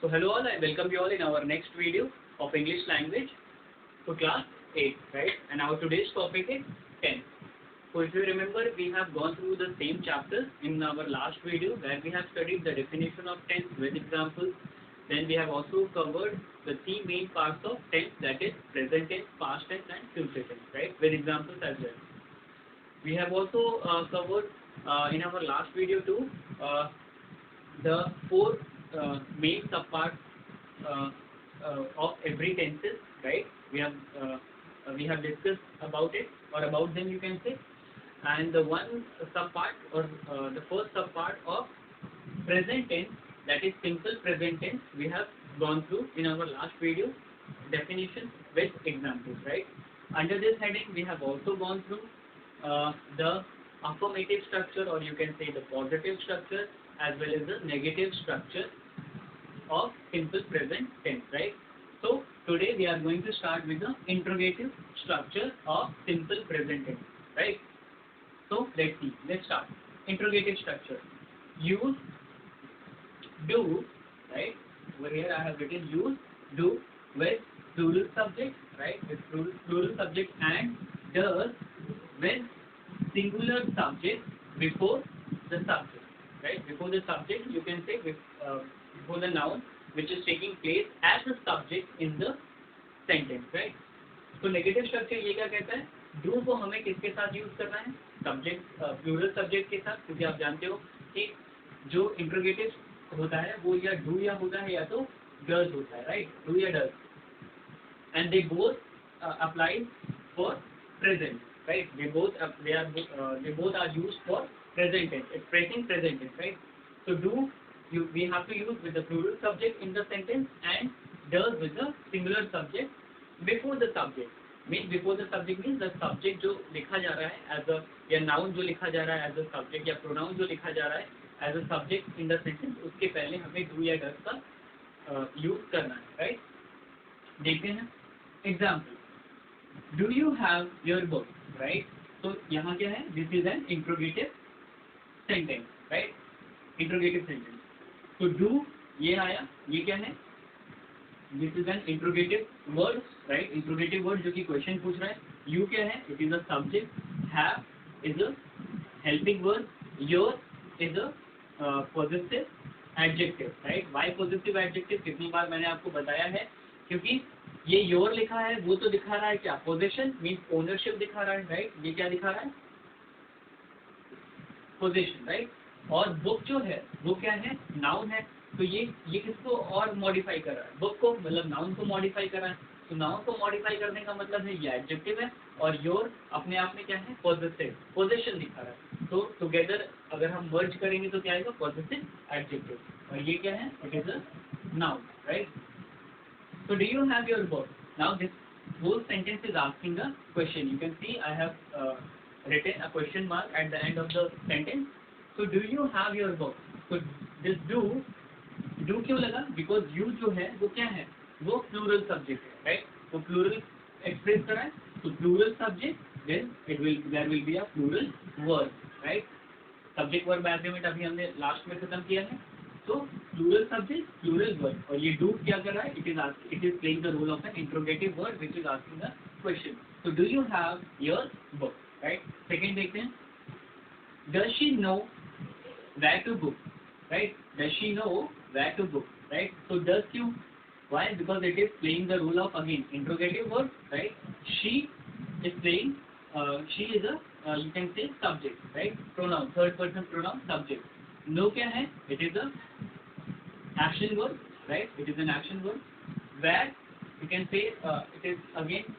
So hello all, I welcome you all in our next video of English language to class 8, right? And our today's topic is tense. So if you remember, we have gone through the same chapter in our last video where we have studied the definition of tense with examples. Then we have also covered the three main parts of tense, that is present tense, past tense and future tense, right? With examples as well. We have also covered in our last video too the four main subparts of every tenses, right? We have discussed about it, or about them you can say. And the one subpart, or the first subpart of present tense, that is simple present tense, we have gone through in our last video, definition with examples, right? Under this heading, we have also gone through the affirmative structure, or you can say the positive structure, as well as the negative structure of simple present tense, right? So today we are going to start with the interrogative structure of simple present tense, right? So let's start. Interrogative structure. Use, do, right? Over here I have written use, do with plural subject, right? With plural subject, and does with singular subject before the subject, right? Before the subject, you can say before the noun which is taking place as a subject in the sentence, right? तो negative structure ये क्या कहता है, do को हमें किसके साथ use करना है, सब्जेक्ट प्लूरल सब्जेक्ट के साथ, क्योंकि आप जानते हो कि जो इंट्रोगेटिव होता है वो या डू या होता है या तो डज होता है, राइट? डू या does, and they both apply for present, right? They both are used for present tense, expressing present tense, right? So do, we have to use with the plural subject in the sentence, and does with the singular subject before the subject. Means before the subject means the subject जो लिखा जा रहा है as a, या noun जो लिखा जा रहा है as a subject, या pronoun जो लिखा जा रहा है as a subject in the sentence, उसके पहले हमें do या does का use करना है, right? देखते हैं example. Do you have your book, right? तो यहाँ क्या है? This is an interrogative sentence, right? Interrogative sentence. तो do ये आया, ये क्या है? This is an interrogative word, right? Interrogative word जो कि question पूछ रहा है. You क्या है? It is a subject. Have is a helping word. Your is a possessive adjective, right? Why possessive adjective? कितनी बार मैंने आपको बताया है, क्योंकि ये योर लिखा है, वो तो दिखा रहा है क्या? पोजेशन मीन्स ओनरशिप दिखा रहा है, राइट? ये क्या दिखा रहा है? Possession, right? और बुक जो है वो क्या है? नाउन है. तो ये किसको और मॉडिफाई कर रहा है? बुक को, मतलब नाउन को मॉडिफाई कर रहा है. तो नाउन को मॉडिफाई करने का मतलब है ये एडजेक्टिव है, और योर अपने आप में क्या है? पॉजिटिव, पोजेशन दिखा रहा है. तो टुगेदर अगर हम मर्ज करेंगे तो क्या आएगा? Positive adjective. और ये क्या है? It is a noun, right? So do you have your book? Now this whole sentence is asking a question. You can see I have written a question mark at the end of the sentence. So do you have your book? So this do क्यों लगा? Because you जो है वो क्या है? वो plural subject है, right? वो plural express कर रहा है. तो plural subject, then there will be a plural verb, right? Subject verb agreement अभी हमने लास्ट में खत्म किया है. तो plural subject, plural word, और ये do क्या कर रहा है? It is playing the role of an interrogative word which is asking a question. So do you have your book, right? Second देखते हैं. Does she know where to book, right? Does she know where to book, right? So does क्यों? Why? Because it is playing the role of, again, interrogative word, right? She is playing. She is a you can say subject, right? Pronoun, third person pronoun, subject. No क्या है? It is a action word, right? It is an action word. Where, you can say it is again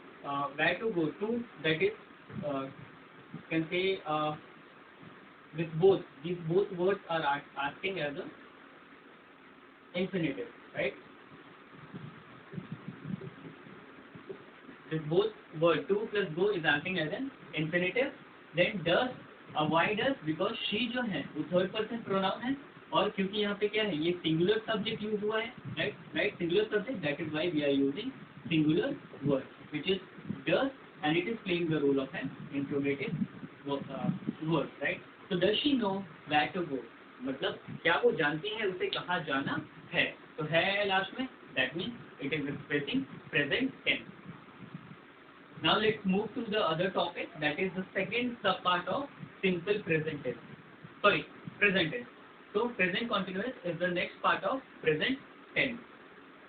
where to go to, that is you can say with both, these both words are asking as a infinitive, right? This both word to plus go is acting as an infinitive. Then does, why does? Because she जो है वो third person pronoun है, और क्योंकि यहाँ पे क्या है? ये सिंगुलर सब्जेक्ट यूज हुआ है, right? Singular subject, that is why we are using singular word which is does, and it is playing the role of an interrogative word, right? So does she know where to go? मतलब क्या वो जानती है उसे कहाँ जाना है, तो है लास्ट में, that means it is expressing present tense. Now let's move to the other topic, that is the second subpart of simple present tense. Sorry, present tense. So present continuous is the next part of present tense.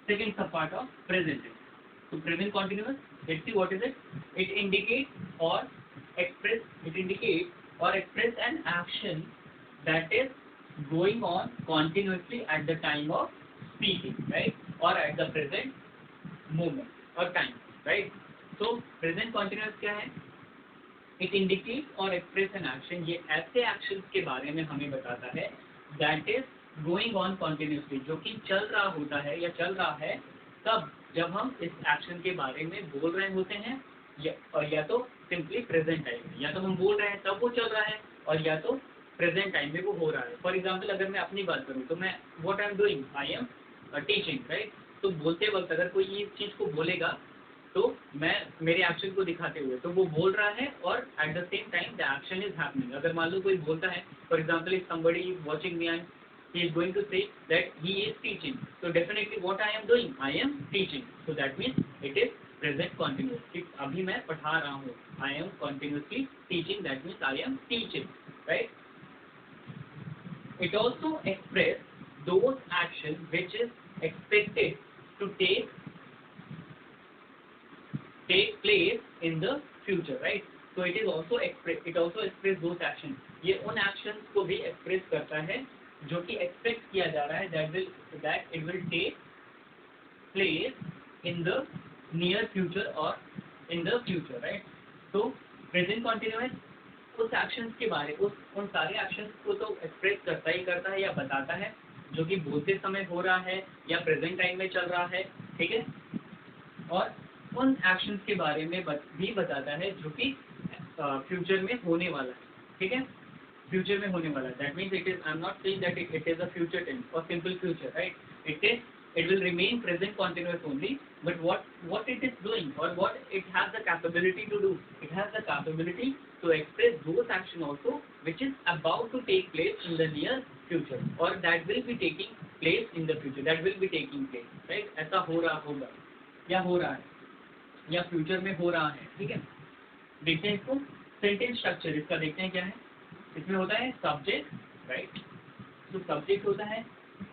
Second subpart of present tense. So present continuous, let's see what is it. It indicates or express an action that is going on continuously at the time of speaking, right? Or at the present moment or time, right? तो present continuous क्या है? It indicate और express an action, ये ऐसे action के बारे में हमें बताता है that is going on continuously, जो कि चल रहा होता है या चल रहा है तब जब हम इस एक्शन के बारे में बोल रहे होते हैं, या तो सिंपली प्रेजेंट टाइम में, या तो हम बोल रहे हैं तब वो चल रहा है, और या तो प्रेजेंट टाइम में वो हो रहा है. फॉर एग्जाम्पल अगर मैं अपनी बात करूँ तो मैं what I am doing, I am teaching, right? तो बोलते वक्त अगर कोई इस चीज़ को बोलेगा तो मैं मेरे एक्शन को दिखाते हुए, तो वो बोल रहा है और at the same time the action is happening. अगर मान लो कोई बोलता है, for example if somebody is watching me and he is going to say that he is teaching, so definitely what I am doing, I am teaching, so that means it is present continuous. कि अभी मैं पढ़ा रहा हूँ, I am continuously teaching, that means I am teaching, right? It also express those actions which is expected to take place in the future, right? So it also express those actions. ये उन actions को भी express करता है जो कि expect किया जा रहा है that it will take place in the near future or in the future, right? So present continuous उस actions के बारे उन सारे actions को तो express करता है या बताता है जो कि बोलते समय हो रहा है या present time में चल रहा है, ठीक है? और उन एक्शंस के बारे में भी बताता है जो कि फ्यूचर में होने वाला है, ठीक है? फ्यूचर में होने वाला है. That means it is, I am not saying that it is a future tense और simple future, right? It will remain present continuous only, but what it is doing or what it has the capability to do, it has the capability to express those action also which is about to take place in the near future or that will be taking place in the future, that will be taking place, right? ऐसा हो रहा होगा या हो रहा है या future में हो रहा है, ठीक है? देखते हैं इसको. सेंटेंस स्ट्रक्चर इसका देखते हैं क्या है. इसमें होता है सब्जेक्ट, राइट? तो सब्जेक्ट होता है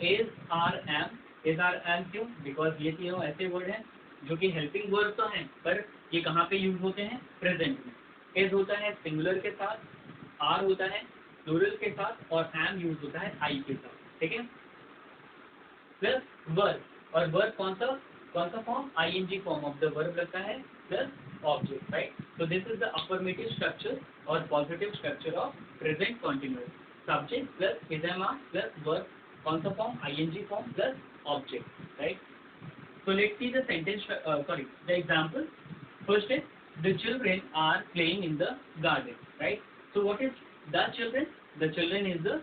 इज आर एम. क्यों? बिकॉज ये तीनों ऐसे वर्ड हैं जो कि हेल्पिंग वर्ड तो हैं, पर ये कहाँ पे यूज होते हैं? प्रेजेंट में. इज होता है सिंगुलर के साथ, आर होता है प्लूरल के साथ, और एम यूज होता है आई के साथ, ठीक है? प्लस वर्ब, और वर्ब कौन सा form? ING form of the verb लगता है, plus object, right? So this is the affirmative structure or positive structure of present continuous. Subject plus is am are plus verb, कौन सा form? ing form plus object, right? So let's see the sentence. The example. First is the children are playing in the garden, right? So what is the children? The children is the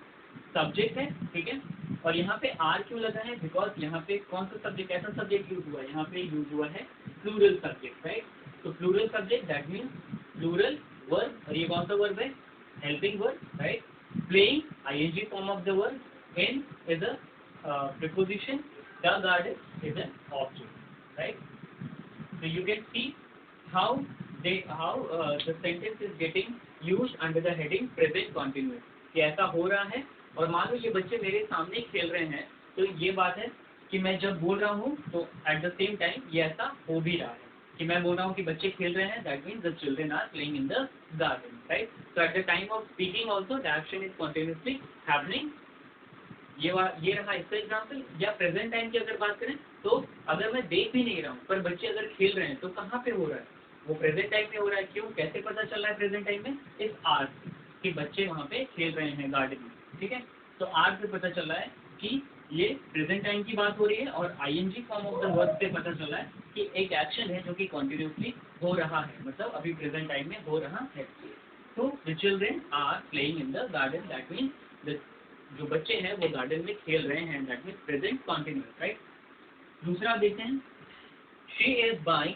subject है, ठीक है? और यहाँ पे are क्यों लगा है? Because यहाँ पे कौन सा सब्जेक्ट, ऐसा सब्जेक्ट यूज हुआ है, यहाँ पे यूज हुआ है प्लूरल सब्जेक्ट, राइट? तो plural subject that means plural verb, और ये कौन सा वर्ब है? Helping verb, right? Playing ING form of the verb, in is a preposition, the garden is an object, right? So you can see how the sentence is getting used under the heading present continuous. कि ऐसा हो रहा है, और मान लो ये बच्चे मेरे सामने ही खेल रहे हैं, तो ये बात है कि मैं जब बोल रहा हूँ तो एट द सेम टाइम ये ऐसा हो भी रहा है कि मैं बोल रहा हूँ कि बच्चे खेल रहे हैं, that means the children are playing in the garden, right? So at the time of speaking also the action is continuously happening. ये रहा इसका एग्जाम्पल. या प्रेजेंट टाइम की अगर बात करें तो अगर मैं देख भी नहीं रहा हूँ पर बच्चे अगर खेल रहे हैं तो कहाँ पे हो रहा है? वो प्रेजेंट टाइम में हो रहा है. क्यों? कैसे पता चल रहा है प्रेजेंट टाइम में? इस आर कि बच्चे वहाँ पे खेल रहे हैं गार्डन में, ठीक है? तो आर से पता चल रहा है कि ये प्रेजेंट टाइम की बात हो रही है, और ING form of the verb से पता चल रहा है कि एक एक्शन है जो कि कॉन्टिन्यूसली हो रहा है, मतलब अभी प्रेजेंट टाइम में हो रहा है. तो the children are playing in the garden, that means जो बच्चे हैं वो गार्डन में खेल रहे हैं, that means present continuous, right? दूसरा देखते हैं. She is buying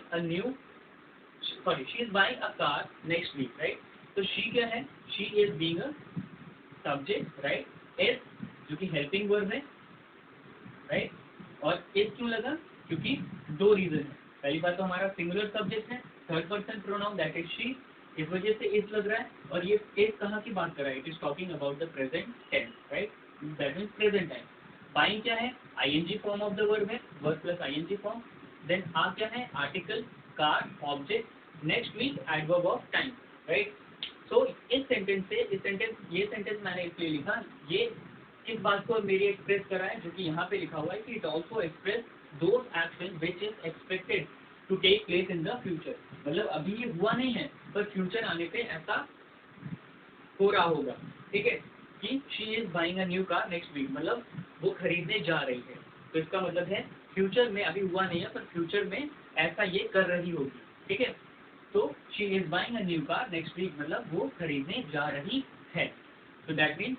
a car next week, right? तो शी क्या है? She is being a subject, right? Is जो कि हेल्पिंग वर्ब है, राइट? और इज क्यों लगा, क्योंकि दो रीजन है। पहली बात तो हमारा सिंगुलर सब्जेक्ट है, third person pronoun that is she, इस वजह से इज लग रहा है। और ये इज कहाँ की बात कर रहा है, it is talking about the present tense, right, that means present time. Buying क्या है, ING form of the verb है, verb plus ING form. Then आ क्या है, article, car, object, next means adverb of time, right. So इस sentence से, ये sentence मैंने इसलिए लिखा, ये इस बात को मेरी एक्सप्रेस करा है, जो कि यहाँ पे लिखा हुआ है कि it also express those action which is expected to take place in the future. मतलब अभी ये हुआ नहीं है, पर फ्यूचर आने पे ऐसा हो रहा होगा, ठीक है, कि she is buying a new car next week, मतलब वो खरीदने जा रही है। तो इसका मतलब है फ्यूचर में, अभी हुआ नहीं है पर फ्यूचर में ऐसा ये कर रही होगी, ठीक है। तो she is buying a new car next week, मतलब वो खरीदने जा रही है। तो दैट मीन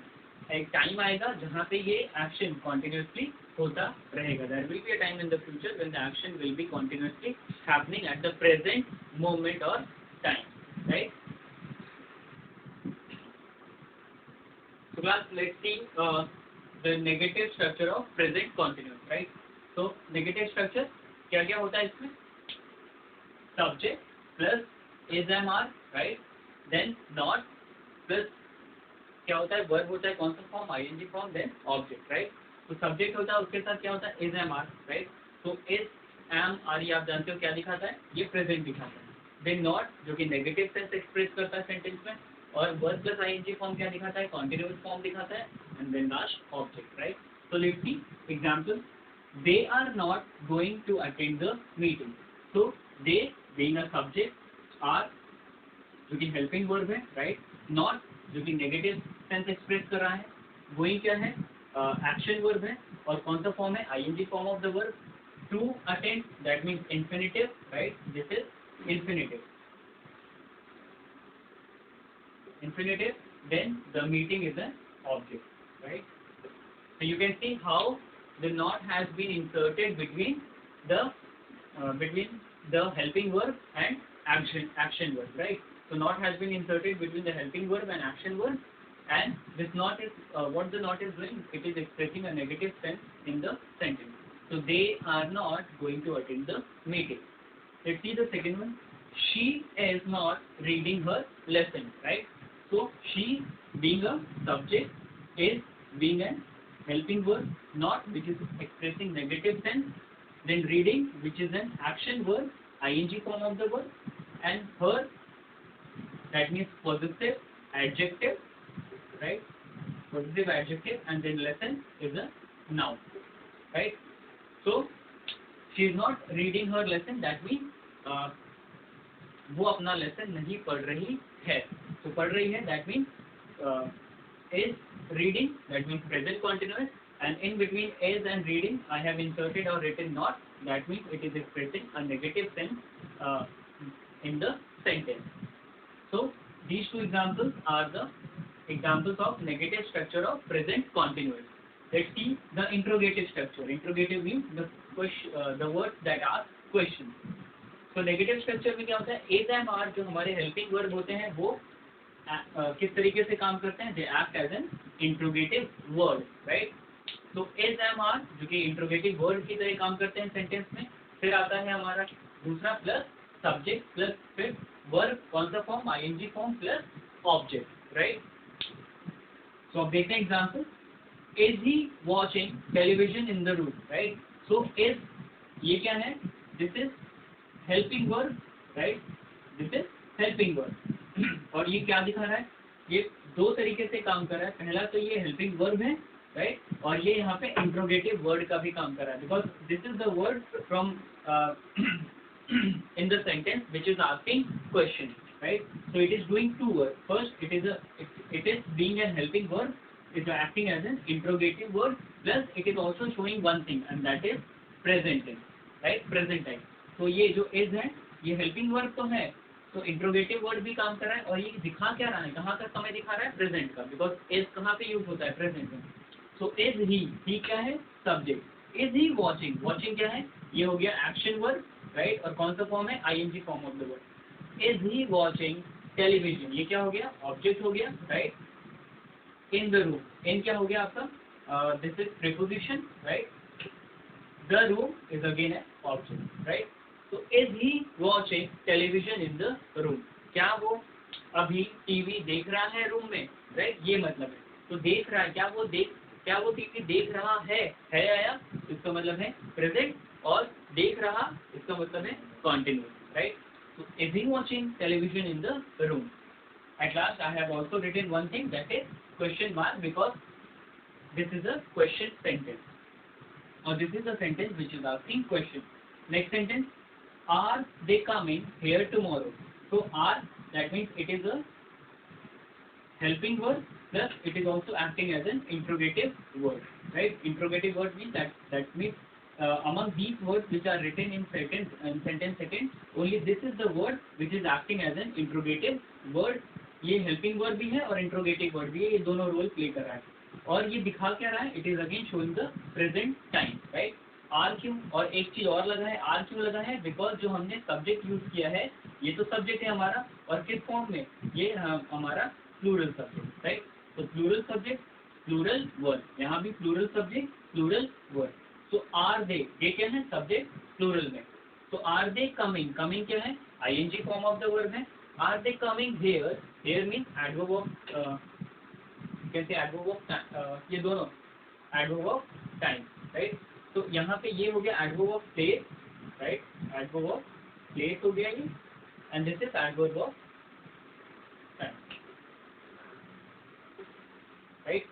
एक टाइम आएगा जहाँ पे ये एक्शन कॉन्टिन्यूसली होता रहेगा। There will be a time in the future when the action will be continuously happening at the present moment और time, right. So class, let's see the negative structure of present continuous, right? So negative structure क्या क्या होता है इसमें, subject plus is am are, right? Then not plus क्या होता है, verb होता है कौन सा form, ing form, then object, right? तो subject होता है, उसके साथ क्या होता है, is am are, right? तो is am are ये आप जानते हो क्या दिखाता है, ये present दिखाता है। then not जो कि negative sense express करता है सेंटेंस में, और वर्ब प्लस आईएनजी फॉर्म क्या दिखाता है, कॉन्टिन्यूअस फॉर्म दिखाता है, and then last object, right. So let's see example, they are not going to attend the meeting. So they being a subject, are जो कि हेल्पिंग वर्ब है, right, not जो कि नेगेटिव सेंस एक्सप्रेस कर रहा है, गोइंग क्या है, एक्शन वर्ब है, और कौन सा फॉर्म है, ING form of the verb, to attend that means infinitive, right, this is infinitive, infinitive, then the meeting is an object, right? So you can see how the not has been inserted between the helping verb and action verb, right? So not has been inserted between the helping verb and action verb, and this not is what the not is doing, it is expressing a negative sense in the sentence. So they are not going to attend the meeting. Let's see the second one. She is not reading her lesson, right? So she being a subject, is being an helping verb, not which is expressing negative sense, then reading which is an action verb, ing form of the verb, and her that means possessive adjective, right? Possessive adjective, and then lesson is a noun, right? So she is not reading her lesson, that means वो अपना lesson नहीं पढ़ रही है। तो पढ़ रही है that means is reading, that means present continuous, and in between is and reading I have inserted or written not, that means it is expressing a negative sense in the sentence. So these two examples are the examples of negative structure of present continuous. Let's see the interrogative structure. Interrogative means the words that ask questions. तो negative structure में क्या होता है, as am are जो हमारे helping verb होते हैं वो किस तरीके से काम करते हैं, they act as an interrogative word, right. तो एज एम आर जो कि इंट्रोगेटिव वर्ड की तरह काम करते हैं सेंटेंस में। फिर आता है हमारा दूसरा प्लस सब्जेक्ट प्लस फिर वर्ब, कौन सा form, ING form plus object, right. So अब देखते हैं example, is he watching television in the room, right. So is ये क्या है, this is helping verb, right, this is helping verb. और ये क्या दिखा रहा है, ये दो तरीके से काम कर रहा है। पहला तो ये हेल्पिंग वर्ब है, राइट, और ये यहाँ पे इंट्रोगेटिव वर्ड का भी काम कर रहा है, because this is the word from in the sentence which is asking question, right? So it is doing two words. First, it is being a helping verb, it is acting as an interrogative word, plus it is also showing one thing, and that is present tense, right? Present tense. तो ये जो is है ये helping verb तो है, तो interrogative word भी काम कर रहा है, और ये दिखा क्या रहा है, कहाँ का समय दिखा रहा है, प्रेजेंट का, बिकॉज इज कहाँ पे यूज होता है, प्रेजेंट में। सो इज ही क्या है, subject. Is he watching, watching क्या है, ये हो गया एक्शन वर्ब, राइट, और कौन सा फॉर्म है, ING form of the word. Is he watching television, ये क्या हो गया, ऑब्जेक्ट हो गया, right. In the room, in क्या हो गया आपका, this is preposition, right. The The room is again an object, right? So is he watching television in the room? क्या वो अभी टीवी देख रहा है रूम में, राइट? ये मतलब है. तो देख रहा है, क्या वो टीवी देख रहा है आया, इसका मतलब है प्रेजेंट, और देख रहा इसका मतलब है continuous, right? So is he watching television in the room? At last I have also written one thing, that is question mark, because this is a question sentence, or this is a sentence which is asking question. Next sentence, are they coming here tomorrow? So are, that means it is a helping word, plus it is also acting as an interrogative word, right? Interrogative word means that means among these words which are written in sentence second, only this is the word which is acting as an interrogative word. ये helping word भी है और interrogative word भी है, ये दोनों role play कर रहा है. और ये दिखा क्या रहा है? It is again showing the present time, right? Are क्यों? और एक चीज और लगा है, आर क्यों लगा है? बिकॉज जो हमने सब्जेक्ट यूज किया है, ये तो सब्जेक्ट है हमारा, और किस फॉर्म में? ये हमारा प्लूरल सब्जेक्ट, राइट? तो प्लूरल सब्जेक्ट, प्लूरल वर्ड, यहाँ भी प्लूरल सब्जेक्ट, प्लूरल वर्ड. तो आर दे, ये क्या है? सब्जेक्ट प्लूरल में. तो आर दे कमिंग, कमिंग क्या है? ING form of the verb है. Are they coming here, here means adverb of, कैसे एडवर्ब ऑफ, ये दोनों एडवर्ब ऑफ टाइम, राइट? तो यहाँ पे ये हो गया adverb of place, right? Adverb of place हो गया ये, and this is adverb of time, right?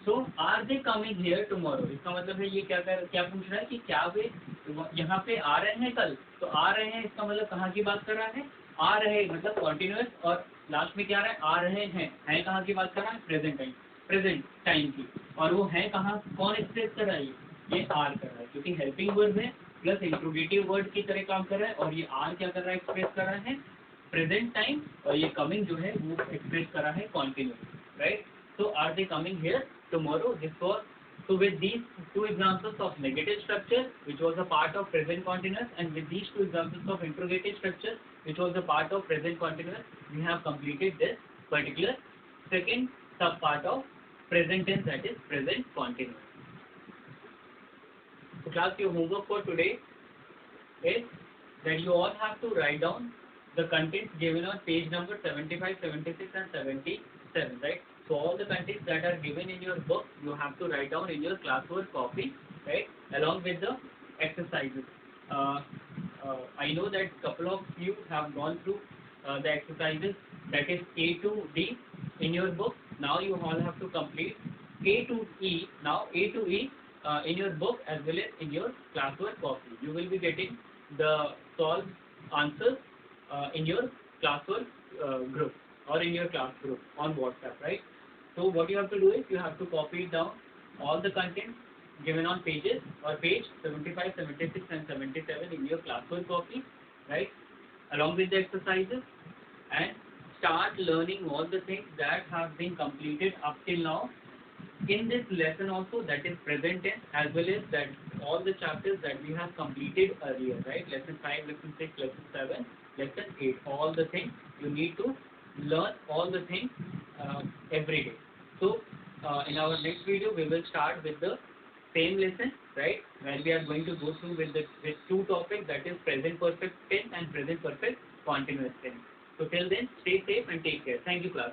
So are they coming here tomorrow, इसका मतलब है ये क्या पूछ रहा है कि क्या वे यहाँ पे आ रहे हैं कल? तो आ रहे हैं इसका मतलब कहाँ की बात कर रहा है? आ रहे मतलब कॉन्टिन्यूस, और लास्ट में क्या आ रहा है? आ रहे हैं कहाँ की बात कर रहा है? प्रेजेंट टाइम की. और वो है कहाँ, कौन एक्सप्रेस कर रहा है? ये आर कर रहा है, क्योंकि हेल्पिंग वर्ब है प्लस इंट्रोगेटिव वर्ड की तरह काम कर रहा है, और ये आर क्या कर रहा है? एक्सप्रेस कर रहा है प्रेजेंट टाइम, और ये कमिंग जो है वो एक्सप्रेस कर रहा है continuous, right? So are they coming here tomorrow? This was, so with these two examples of negative structure, which was a part of present continuous, and with these two examples of interrogative structure, which was a part of present continuous, we have completed this particular second sub part of present tense, that is present continuous. So class, your homework for today is that you all have to write down the contents given on page number 75, 76 and 77, right? So all the contents that are given in your book, you have to write down in your classwork copy, right? Along with the exercises. I know that couple of you have gone through the exercises, that is A to D in your book. Now you all have to complete A to E. Now A to E in your book as well as in your classwork copy. You will be getting the solved answers in your classwork group or in your class group on WhatsApp, right? So what you have to do is you have to copy down all the content given on pages or page 75, 76 and 77 in your classwork copy, right? Along with the exercises, and start learning all the things that have been completed up till now in this lesson also, that is present tense, as well as that all the chapters that we have completed earlier, right? Lesson 5, lesson 6, lesson 7, lesson 8, all the things you need to learn, all the things every day. So in our next video we will start with the same lesson, right, where we are going to go through with two topics, that is present perfect tense and present perfect continuous tense. So till then, stay safe and take care. Thank you, class.